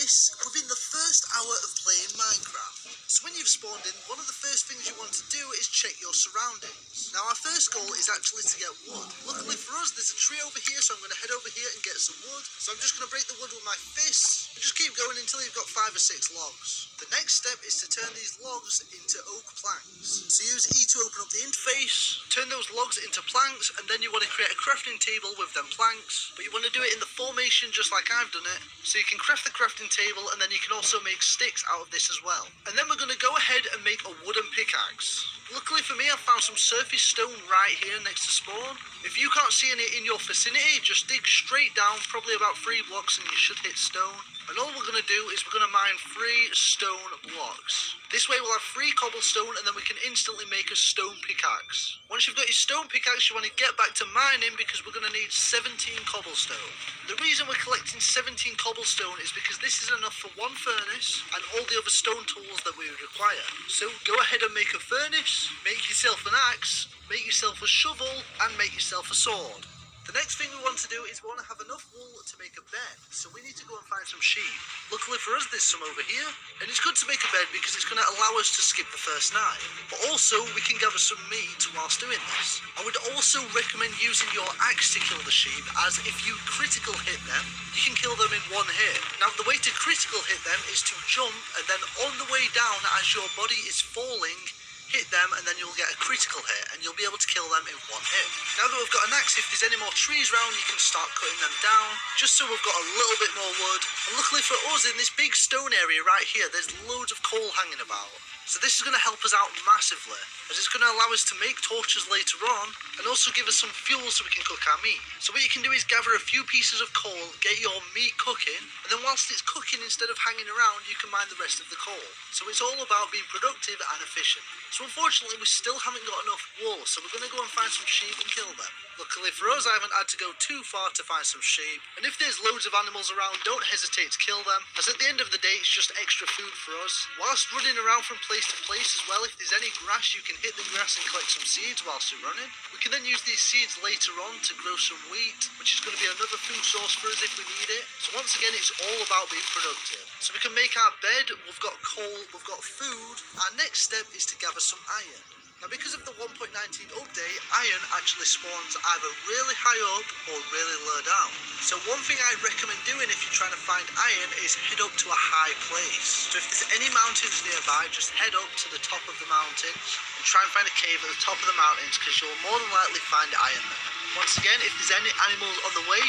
this within the first hour of playing Minecraft. So when you've spawned in, one of the first things you want to do is check your surroundings. Now our first goal is actually to get wood. Luckily for us, there's a tree over here, so I'm going to head over here and get some wood. So I'm just going to break the wood with my fists and just keep going until you've got 5 or 6 logs. The next step is to turn these logs into oak planks. So use E to open up the interface, turn those logs into planks, and then you want to create a crafting table with them planks. But you want to do it in the formation just like I've done it. So you can craft the crafting table, and then you can also make sticks out of this as well. And then we're going to go ahead and make a wooden pickaxe. Luckily for me, I found some surface stone right here next to spawn. If you can't see any in your vicinity, just dig straight down, probably about 3 blocks, and you should hit stone. And all we're going to do is we're going to mine 3 stone blocks. This way we'll have 3 cobblestone, and then we can instantly make a stone pickaxe. Once you've got your stone pickaxe, you want to get back to mining because we're going to need 17 cobblestone. The reason we're collecting 17 cobblestone is because this is enough for 1 furnace and all the other stone tools that we would require. So go ahead and make a furnace, make yourself an axe, make yourself a shovel, and make yourself a sword. The next thing we want to do is we want to have enough wool to make a bed, so we need to go and find some sheep. Luckily for us, there's some over here, and it's good to make a bed because it's going to allow us to skip the first night. But also, we can gather some meat whilst doing this. I would also recommend using your axe to kill the sheep, as if you critical hit them, you can kill them in 1 hit. Now, the way to critical hit them is to jump, and then on the way down, as your body is falling, hit them, and then you'll get a critical hit, and you'll be able to kill them in 1 hit. Now that we've got an axe, if there's any more trees around, you can start cutting them down, just so we've got a little bit more wood. And luckily for us, in this big stone area right here, there's loads of coal hanging about. So this is going to help us out massively, as it's going to allow us to make torches later on, and also give us some fuel so we can cook our meat. So what you can do is gather a few pieces of coal, get your meat cooking, and then whilst it's cooking, instead of hanging around, you can mine the rest of the coal. So it's all about being productive and efficient. So unfortunately, we still haven't got enough wool, so we're going to go and find some sheep and kill them. Luckily for us, I haven't had to go too far to find some sheep, and if there's loads of animals around, don't hesitate to kill them, as at the end of the day, it's just extra food for us. Whilst running around from place to place as well, if there's any grass, you can hit the grass and collect some seeds whilst you're running. We can then use these seeds later on to grow some wheat, which is going to be another food source for us if we need it. So once again, it's all about being productive. So we can make our bed, we've got coal, we've got food. Our next step is to gather some iron. Now because of the 1.19 update, iron actually spawns either really high up or really low down. So one thing I'd recommend doing if you're trying to find iron is head up to a high place. So if there's any mountains nearby, just head up to the top of the mountains and try and find a cave at the top of the mountains, because you'll more than likely find iron there. Once again, if there's any animals on the way,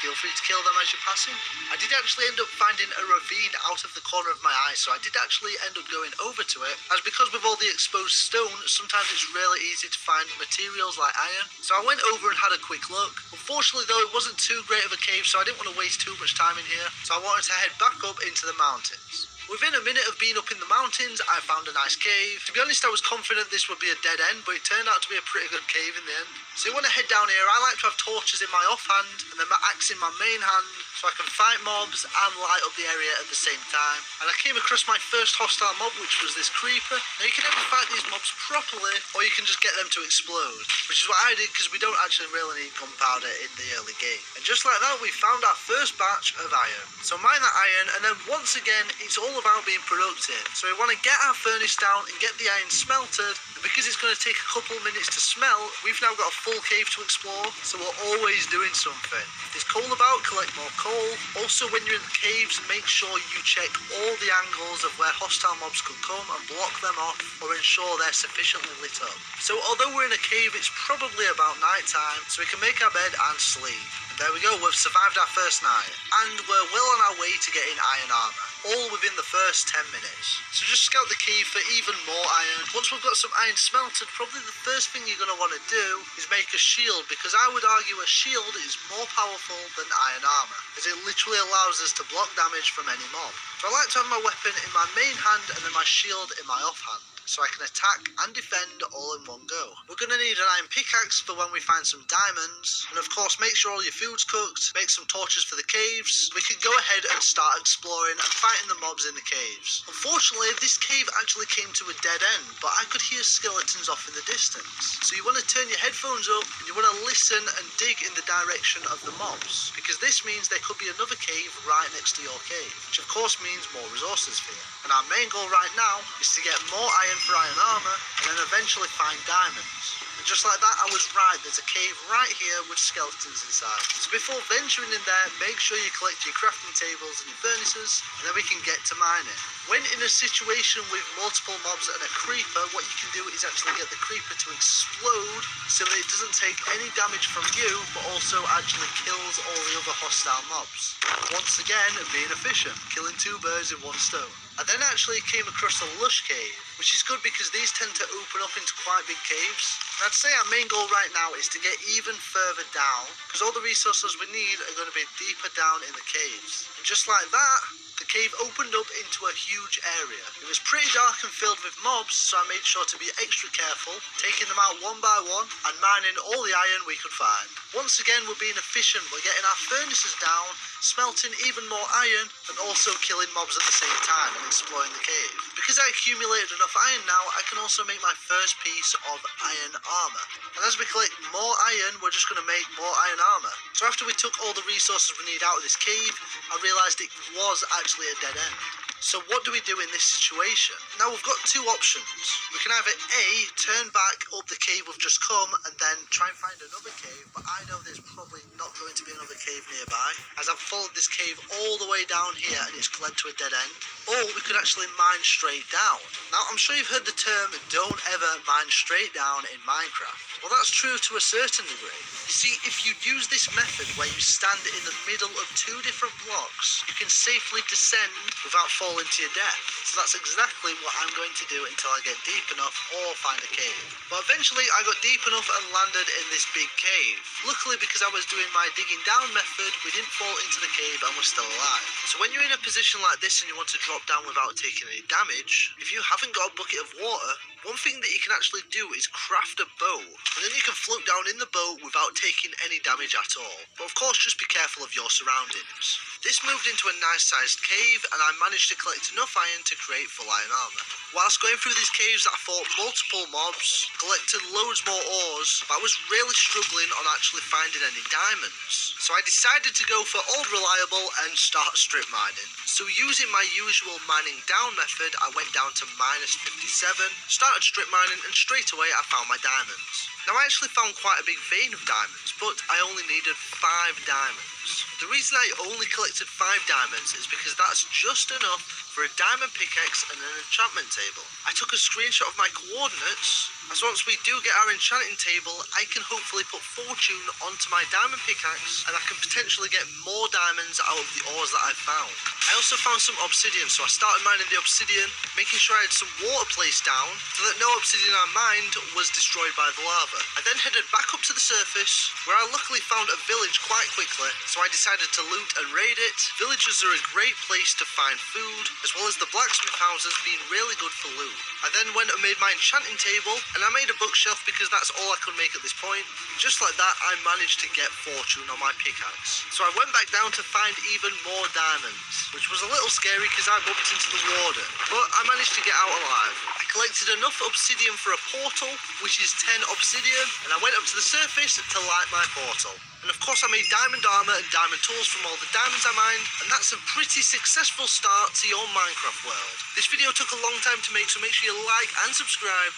feel free to kill them as you're passing. I did actually end up finding a ravine out of the corner of my eye, so I did actually end up going over to it, as because with all the exposed stone, sometimes it's really easy to find materials like iron. So I went over and had a quick look. Unfortunately though, it wasn't too great of a cave, so I didn't want to waste too much time in here, so I wanted to head back up into the mountains. Within a minute of being up in the mountains, I found a nice cave. To be honest, I was confident this would be a dead end, but it turned out to be a pretty good cave in the end. So you want to head down here. I like to have torches in my offhand and then my axe in my main hand, so I can fight mobs and light up the area at the same time. And I came across my first hostile mob, which was this creeper. Now you can either fight these mobs properly, or you can just get them to explode, which is what I did because we don't actually really need gunpowder in the early game. And just like that, we found our first batch of iron. So mine that iron, and then once again, it's all about being productive. So we want to get our furnace down and get the iron smelted, and because it's going to take a couple minutes to smelt, we've now got a full cave to explore, so we're always doing something. If there's coal about, collect more coal. Also, when you're in the caves, make sure you check all the angles of where hostile mobs could come and block them off, or ensure they're sufficiently lit up. So although we're in a cave, it's probably about night time, so we can make our bed and sleep. There we go, we've survived our first night, and we're well on our way to getting iron armour, all within the first 10 minutes. So just scout the cave for even more iron. Once we've got some iron smelted, probably the first thing you're going to want to do is make a shield, because I would argue a shield is more powerful than iron armour, as it literally allows us to block damage from any mob. So I like to have my weapon in my main hand and then my shield in my offhand. so I can attack and defend all in one go. We're going to need an iron pickaxe for when we find some diamonds, and of course make sure all your food's cooked, make some torches for the caves. We can go ahead and start exploring and fighting the mobs in the caves. Unfortunately, this cave actually came to a dead end, but I could hear skeletons off in the distance. So you want to turn your headphones up and you want to listen and dig in the direction of the mobs, because this means there could be another cave right next to your cave, which of course means more resources for you. And our main goal right now is to get more iron for iron armor and then eventually find diamonds. And just like that, I was right, there's a cave right here with skeletons inside. So before venturing in there, make sure you collect your crafting tables and your furnaces, and then we can get to mining. When in a situation with multiple mobs and a creeper, what you can do is actually get the creeper to explode so that it doesn't take any damage from you, but also actually kills all the other hostile mobs. Once again, being efficient, killing two birds in one stone. I then actually came across a lush cave, which is good because these tend to open up into quite big caves. And I'd say our main goal right now is to get even further down, because all the resources we need are going to be deeper down in the caves. And just like that, the cave opened up into a huge area. It was pretty dark and filled with mobs, so I made sure to be extra careful, taking them out one by one and mining all the iron we could find. Once again, we're being efficient. We're getting our furnaces down, smelting even more iron, and also killing mobs at the same time and exploring the cave. Because I accumulated enough iron now, I can also make my first piece of iron armor. And as we collect more iron, we're just going to make more iron armor. So after we took all the resources we need out of this cave, I realised it was actually a dead end. So what do we do in this situation? Now we've got two options. We can either A, turn back up the cave we've just come and then try and find another cave, but I know there's probably not going to be another cave nearby, as I've followed this cave all the way down here and it's led to a dead end. Or we could actually mine straight down. Now I'm sure you've heard the term, don't ever mine straight down in Minecraft. Well, that's true to a certain degree. You see, if you use this method where you stand in the middle of two different blocks, you can safely descend without falling to your death. So that's exactly what I'm going to do until I get deep enough or find a cave. But eventually I got deep enough and landed in this big cave. Luckily, because I was doing my digging down method, we didn't fall into the cave and we're still alive. So when you're in a position like this and you want to drop down without taking any damage, if you haven't got a bucket of water, one thing that you can actually do is craft a boat, and then you can float down in the boat without taking any damage at all. But of course, just be careful of your surroundings. This moved into a nice sized cave and I managed to collect enough iron to create full iron armor. Whilst going through these caves, I fought multiple mobs, collected loads more ores, but I was really struggling on actually finding any diamonds. So I decided to go for old reliable and start strip mining. So using my usual mining down method, I went down to -57, started strip mining, and straight away I found my diamonds. Now I actually found quite a big vein of diamonds, but I only needed 5 diamonds. The reason I only collected 5 diamonds is because that's just enough for a diamond pickaxe and an enchantment table. I took a screenshot of my coordinates, as once we do get our enchanting table, I can hopefully put fortune onto my diamond pickaxe and I can potentially get more diamonds out of the ores that I've found. I also found some obsidian, so I started mining the obsidian, making sure I had some water placed down so that no obsidian I mined was destroyed by the lava. I then headed back up to the surface, where I luckily found a village quite quickly, so I decided to loot and raid it. Villages are a great place to find food, as well as the blacksmith houses being really good for loot. I then went and made my enchanting table, and I made a bookshelf because that's all I could make at this point. Just like that, I managed to get fortune on my pickaxe. So I went back down to find even more diamonds, which was a little scary because I bumped into the warden, but I managed to get out alive. I collected enough obsidian for a portal, which is 10 obsidian, and I went up to the surface to light my portal. And of course I made diamond armor and diamond tools from all the diamonds I mined, and that's a pretty successful start to your Minecraft world. This video took a long time to make, so make sure you like and subscribe.